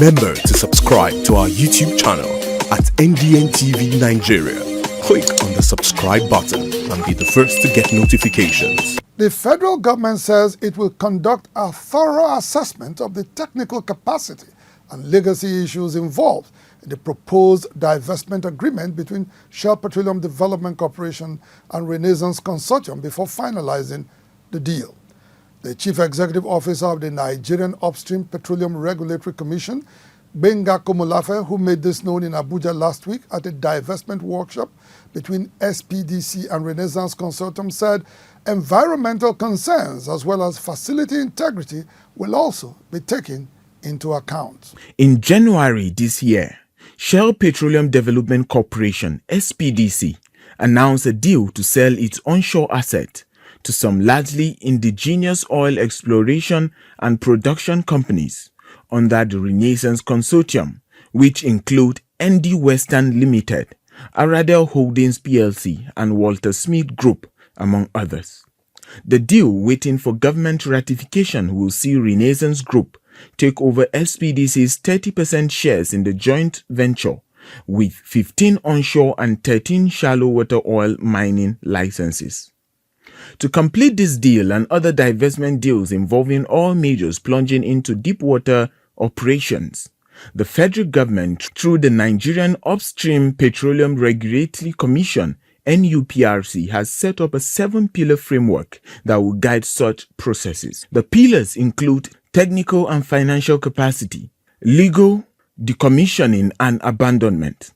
Remember to subscribe to our YouTube channel at NDN TV Nigeria. Click on the subscribe button and be the first to get notifications. The federal government says it will conduct a thorough assessment of the technical capacity and legacy issues involved in the proposed divestment agreement between Shell Petroleum Development Corporation and Renaissance Consortium before finalizing the deal. The Chief Executive Officer of the Nigerian Upstream Petroleum Regulatory Commission, Gbenga Komolafe, who made this known in Abuja last week at a divestment workshop between SPDC and Renaissance Consortium, said environmental concerns as well as facility integrity will also be taken into account. In January this year, Shell Petroleum Development Corporation, SPDC, announced a deal to sell its onshore asset to some largely indigenous oil exploration and production companies under the Renaissance Consortium, which include ND Western Limited, Aradel Holdings plc and Walter Smith Group, among others. The deal waiting for government ratification will see Renaissance Group take over SPDC's 30% shares in the joint venture with 15 onshore and 13 shallow water oil mining licenses. To complete this deal and other divestment deals involving all majors plunging into deep water operations, the federal government, through the Nigerian Upstream Petroleum Regulatory Commission, NUPRC, has set up a 7-pillar framework that will guide such processes. The pillars include technical and financial capacity, legal, decommissioning and abandonment.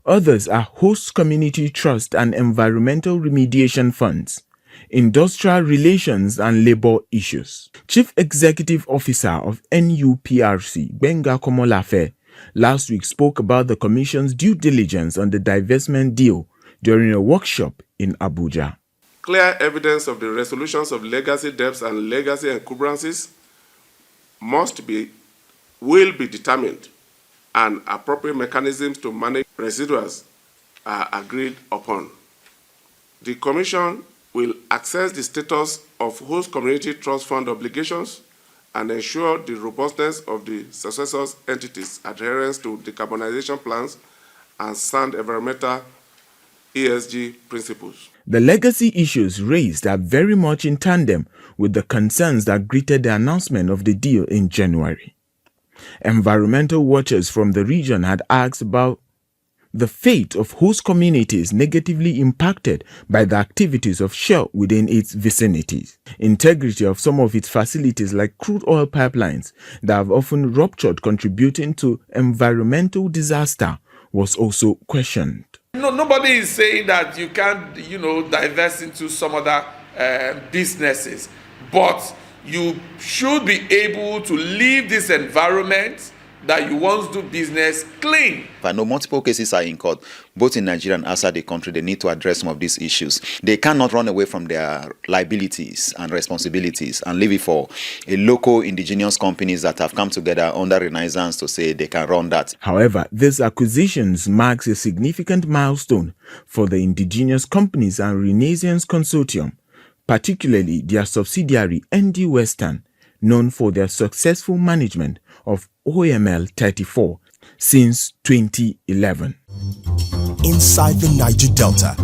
Others are host community trust and environmental remediation funds, industrial relations and labor issues. Chief Executive Officer of NUPRC, Gbenga Komolafe, last week spoke about the Commission's due diligence on the divestment deal during a workshop in Abuja. Clear evidence of the resolutions of legacy debts and legacy encumbrances will be determined, and appropriate mechanisms to manage residuals are agreed upon. The Commission will assess the status of host community trust fund obligations and ensure the robustness of the successors' entities' adherence to decarbonization plans and sound environmental ESG principles. The legacy issues raised are very much in tandem with the concerns that greeted the announcement of the deal in January. Environmental watchers from the region had asked about the fate of host communities negatively impacted by the activities of Shell within its vicinities. Integrity of some of its facilities like crude oil pipelines that have often ruptured, contributing to environmental disaster, was also questioned. Nobody is saying that you can't, divest into some other businesses, but you should be able to leave this environment that you once do business clean. I know multiple cases are in court, both in Nigeria and outside the country. They need to address some of these issues. They cannot run away from their liabilities and responsibilities and leave it for a local indigenous companies that have come together under Renaissance to say they can run that. However, this acquisitions marks a significant milestone for the indigenous companies and Renaissance Consortium, particularly their subsidiary ND Western, known for their successful management of OML 34 since 2011. Inside the Niger Delta,